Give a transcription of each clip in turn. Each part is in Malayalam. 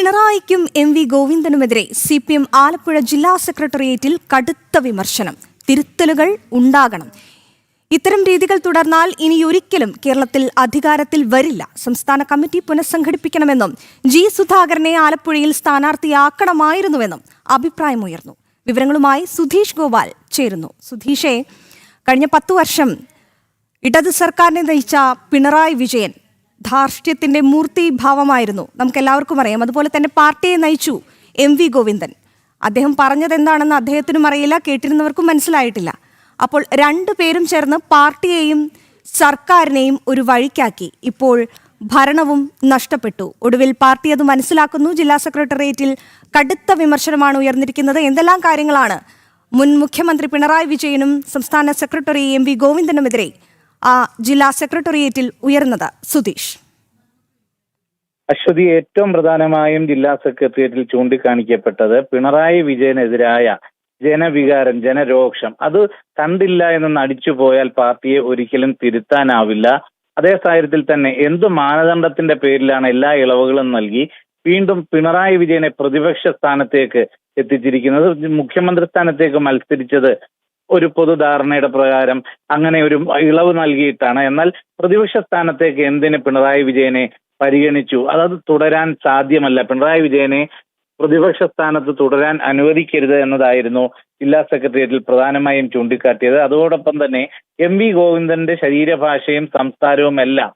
പിണറായിക്കും എം.വി. ഗോവിന്ദനുമെതിരെ CPM ആലപ്പുഴ ജില്ലാ സെക്രട്ടേറിയറ്റിൽ കടുത്ത വിമർശനം. തിരുത്തലുകൾ ഉണ്ടാകണം. ഇത്തരം രീതികൾ തുടർന്നാൽ ഇനിയൊരിക്കലും കേരളത്തിൽ അധികാരത്തിൽ വരില്ല. സംസ്ഥാന കമ്മിറ്റി പുനഃസംഘടിപ്പിക്കണമെന്നും ജി സുധാകരനെ ആലപ്പുഴയിൽ സ്ഥാനാർത്ഥിയാക്കണമായിരുന്നുവെന്നും അഭിപ്രായമുയർന്നു. വിവരങ്ങളുമായി സുധീഷ് ഗോപാൽ ചേരുന്നു. സുധീഷേ, കഴിഞ്ഞ 10 വർഷം ഇടത് സർക്കാരിനെ നയിച്ച പിണറായി വിജയൻ ധാർഷ്ട്യത്തിന്റെ മൂർത്തിഭാവമായിരുന്നു, നമുക്കെല്ലാവർക്കും അറിയാം. അതുപോലെ തന്നെ പാർട്ടിയെ നയിച്ചു എം.വി. ഗോവിന്ദൻ. അദ്ദേഹം പറഞ്ഞത് എന്താണെന്ന് അദ്ദേഹത്തിനും അറിയില്ല, കേട്ടിരുന്നവർക്കും മനസ്സിലായിട്ടില്ല. അപ്പോൾ രണ്ടുപേരും ചേർന്ന് പാർട്ടിയെയും സർക്കാരിനെയും ഒരു വഴിക്കാക്കി. ഇപ്പോൾ ഭരണവും നഷ്ടപ്പെട്ടു. ഒടുവിൽ പാർട്ടി അത് മനസ്സിലാക്കുന്നു. ജില്ലാ സെക്രട്ടേറിയറ്റിൽ കടുത്ത വിമർശനമാണ് ഉയർന്നിരിക്കുന്നത്. എന്തെല്ലാം കാര്യങ്ങളാണ് മുൻ മുഖ്യമന്ത്രി പിണറായി വിജയനും സംസ്ഥാന സെക്രട്ടറി എം.വി. ഗോവിന്ദനുമെതിരെ ജില്ലാ സെക്രട്ടേറിയറ്റിൽ ഉയർന്നത്? സുധീഷ്. അശ്വതി, ഏറ്റവും പ്രധാനമായും ജില്ലാ സെക്രട്ടേറിയറ്റിൽ ചൂണ്ടിക്കാണിക്കപ്പെട്ടത് പിണറായി വിജയനെതിരായ ജനവികാരം, ജനരോഷം. അത് കണ്ടില്ല എന്ന് നടിച്ചു പോയാൽ പാർട്ടിയെ ഒരിക്കലും തിരുത്താനാവില്ല. അതേ സാഹചര്യത്തിൽ തന്നെ എന്ത് മാനദണ്ഡത്തിന്റെ പേരിലാണ് എല്ലാ ഇളവുകളും നൽകി വീണ്ടും പിണറായി വിജയനെ പ്രതിപക്ഷ സ്ഥാനത്തേക്ക് എത്തിച്ചിരിക്കുന്നത്? മുഖ്യമന്ത്രി സ്ഥാനത്തേക്ക് മത്സരിച്ചത് ഒരു പൊതുധാരണയുടെ പ്രകാരം അങ്ങനെ ഒരു ഇളവ് നൽകിയിട്ടാണ്. എന്നാൽ പ്രതിപക്ഷ സ്ഥാനത്തേക്ക് എന്തിന് പിണറായി വിജയനെ പരിഗണിച്ചു? അതത് തുടരാൻ സാധ്യമല്ല. പിണറായി വിജയനെ പ്രതിപക്ഷ സ്ഥാനത്ത് തുടരാൻ അനുവദിക്കരുത് എന്നതായിരുന്നു ജില്ലാ സെക്രട്ടേറിയറ്റിൽ പ്രധാനമായും ചൂണ്ടിക്കാട്ടിയത്. അതോടൊപ്പം തന്നെ എം.വി. ഗോവിന്ദന്റെ ശരീരഭാഷയും സംസ്കാരവും എല്ലാം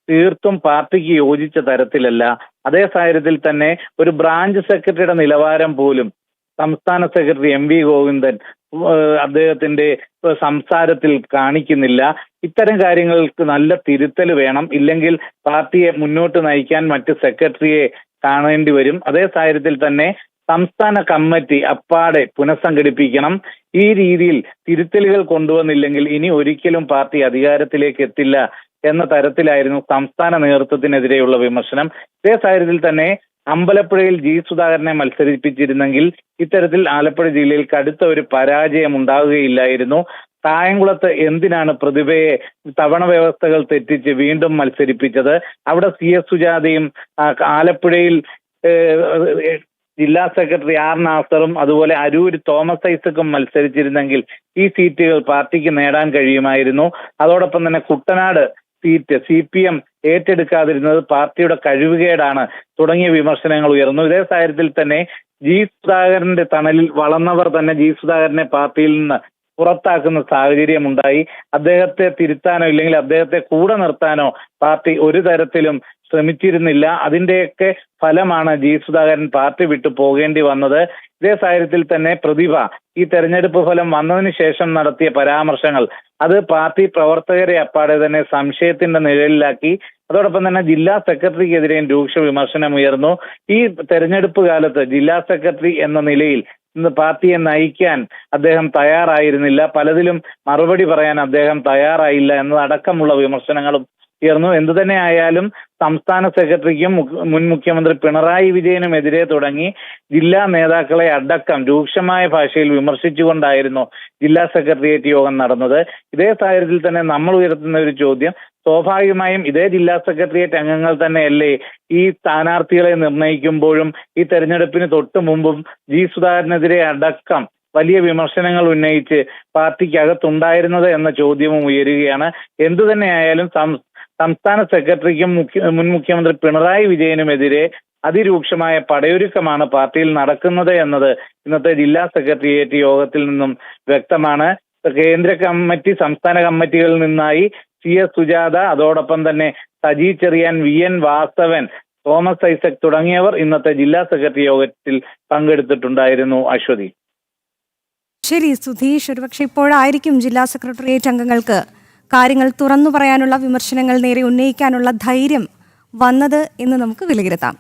തീർത്തും പാർട്ടിക്ക് യോജിച്ച തരത്തിലല്ല. അതേ സാഹചര്യത്തിൽ തന്നെ ഒരു ബ്രാഞ്ച് സെക്രട്ടറിയുടെ നിലവാരം പോലും സംസ്ഥാന സെക്രട്ടറി എം.വി. ഗോവിന്ദൻ അദ്ദേഹത്തിന്റെ സംസാരത്തിൽ കാണിക്കുന്നില്ല. ഇത്തരം കാര്യങ്ങൾക്ക് നല്ല തിരുത്തൽ വേണം. ഇല്ലെങ്കിൽ പാർട്ടിയെ മുന്നോട്ട് നയിക്കാൻ മറ്റ് സെക്രട്ടറിയെ കാണേണ്ടി വരും. അതേ സാഹചര്യത്തിൽ തന്നെ സംസ്ഥാന കമ്മിറ്റി അപ്പാടെ പുനഃസംഘടിപ്പിക്കണം. ഈ രീതിയിൽ തിരുത്തലുകൾ കൊണ്ടുവന്നില്ലെങ്കിൽ ഇനി ഒരിക്കലും പാർട്ടി അധികാരത്തിലേക്ക് എത്തില്ല എന്ന തരത്തിലായിരുന്നു സംസ്ഥാന നേതൃത്വത്തിനെതിരെയുള്ള വിമർശനം. ഇതേ സാഹചര്യത്തിൽ തന്നെ അമ്പലപ്പുഴയിൽ ജി സുധാകരനെ മത്സരിപ്പിച്ചിരുന്നെങ്കിൽ ഇത്തരത്തിൽ ആലപ്പുഴ ജില്ലയിൽ കടുത്ത ഒരു പരാജയം ഉണ്ടാവുകയില്ലായിരുന്നു. കായംകുളത്ത് എന്തിനാണ് പ്രതിഭയെ തവണ വ്യവസ്ഥകൾ തെറ്റിച്ച് വീണ്ടും മത്സരിപ്പിച്ചത്? അവിടെ CS സുജാതയും ആലപ്പുഴയിൽ ജില്ലാ സെക്രട്ടറി R നാസറും അതുപോലെ അരൂര് തോമസ് ഐസക്കും മത്സരിച്ചിരുന്നെങ്കിൽ ഈ സീറ്റുകൾ പാർട്ടിക്ക് നേടാൻ കഴിയുമായിരുന്നു. അതോടൊപ്പം തന്നെ കുട്ടനാട് സീറ്റ് CPM ഏറ്റെടുക്കാതിരുന്നത് പാർട്ടിയുടെ കഴിവുകേടാണ് തുടങ്ങിയ വിമർശനങ്ങൾ ഉയർന്നു. ഇതേ സാഹചര്യത്തിൽ തന്നെ ജി സുധാകരന്റെ തണലിൽ വളർന്നവർ തന്നെ ജി സുധാകരനെ പാർട്ടിയിൽ നിന്ന് പുറത്താക്കുന്ന സാഹചര്യം ഉണ്ടായി. അദ്ദേഹത്തെ തിരുത്താനോ ഇല്ലെങ്കിൽ അദ്ദേഹത്തെ കൂടെ നിർത്താനോ പാർട്ടി ഒരു തരത്തിലും ശ്രമിച്ചിരുന്നില്ല. അതിന്റെയൊക്കെ ഫലമാണ് ജി സുധാകരൻ പാർട്ടി വിട്ടു പോകേണ്ടി വന്നത്. ഇതേ സാഹചര്യത്തിൽ തന്നെ പ്രതിഭ ഈ തെരഞ്ഞെടുപ്പ് ഫലം വന്നതിന് ശേഷം നടത്തിയ പരാമർശങ്ങൾ അത് പാർട്ടി പ്രവർത്തകരെ അപ്പാടെ തന്നെ സംശയത്തിന്റെ നിഴലിലാക്കി. അതോടൊപ്പം തന്നെ ജില്ലാ സെക്രട്ടറിക്കെതിരെയും രൂക്ഷ വിമർശനം ഉയർന്നു. ഈ തെരഞ്ഞെടുപ്പ് കാലത്ത് ജില്ലാ സെക്രട്ടറി എന്ന നിലയിൽ ഇന്ന് പാർട്ടിയെ നയിക്കാൻ അദ്ദേഹം തയ്യാറായിരുന്നില്ല. പലതിലും മറുപടി പറയാൻ അദ്ദേഹം തയ്യാറായില്ല എന്നതടക്കമുള്ള വിമർശനങ്ങളും ഉയർന്നു. എന്തു തന്നെ ആയാലും സംസ്ഥാന സെക്രട്ടറിക്കും മുൻ മുഖ്യമന്ത്രി പിണറായി വിജയനുമെതിരെ തുടങ്ങി ജില്ലാ നേതാക്കളെ അടക്കം രൂക്ഷമായ ഭാഷയിൽ വിമർശിച്ചുകൊണ്ടായിരുന്നു ജില്ലാ സെക്രട്ടേറിയറ്റ് യോഗം നടന്നത്. ഇതേ സാഹചര്യത്തിൽ തന്നെ നമ്മൾ ഉയർത്തുന്ന ഒരു ചോദ്യം, സ്വാഭാവികമായും ഇതേ ജില്ലാ സെക്രട്ടേറിയറ്റ് അംഗങ്ങൾ തന്നെയല്ലേ ഈ സ്ഥാനാർത്ഥികളെ നിർണയിക്കുമ്പോഴും ഈ തെരഞ്ഞെടുപ്പിന് തൊട്ടു മുമ്പും ജി സുധാകരനെതിരെ അടക്കം വലിയ വിമർശനങ്ങൾ ഉന്നയിച്ച് പാർട്ടിക്കകത്തുണ്ടായിരുന്നത് എന്ന ചോദ്യവും ഉയരുകയാണ്. എന്തു തന്നെയായാലും സംസ്ഥാന സെക്രട്ടറിക്കും മുൻ മുഖ്യമന്ത്രി പിണറായി വിജയനുമെതിരെ അതിരൂക്ഷമായ പടയൊരുക്കമാണ് പാർട്ടിയിൽ നടക്കുന്നത് എന്നത് ഇന്നത്തെ ജില്ലാ സെക്രട്ടേറിയറ്റ് യോഗത്തിൽ നിന്നും വ്യക്തമാണ്. കേന്ദ്ര കമ്മിറ്റി, സംസ്ഥാന കമ്മിറ്റികളിൽ നിന്നായി CS സുജാത, അതോടൊപ്പം തന്നെ സജി ചെറിയാൻ, VN വാസവൻ, തോമസ് ഐസക് തുടങ്ങിയവർ ഇന്നത്തെ ജില്ലാ സെക്രട്ടറി യോഗത്തിൽ പങ്കെടുത്തിട്ടുണ്ടായിരുന്നു. അശ്വതി. ശരി സുധീഷ്, ഒരുപക്ഷെ ഇപ്പോഴായിരിക്കും ജില്ലാ സെക്രട്ടേറിയറ്റ് അംഗങ്ങൾക്ക് കാര്യങ്ങൾ തുറന്നു പറയാനുള്ള, വിമർശനങ്ങൾ നേരെ ഉന്നയിക്കാനുള്ള ധൈര്യം വന്നത് എന്ന് നമുക്ക് വിലയിരുത്താം.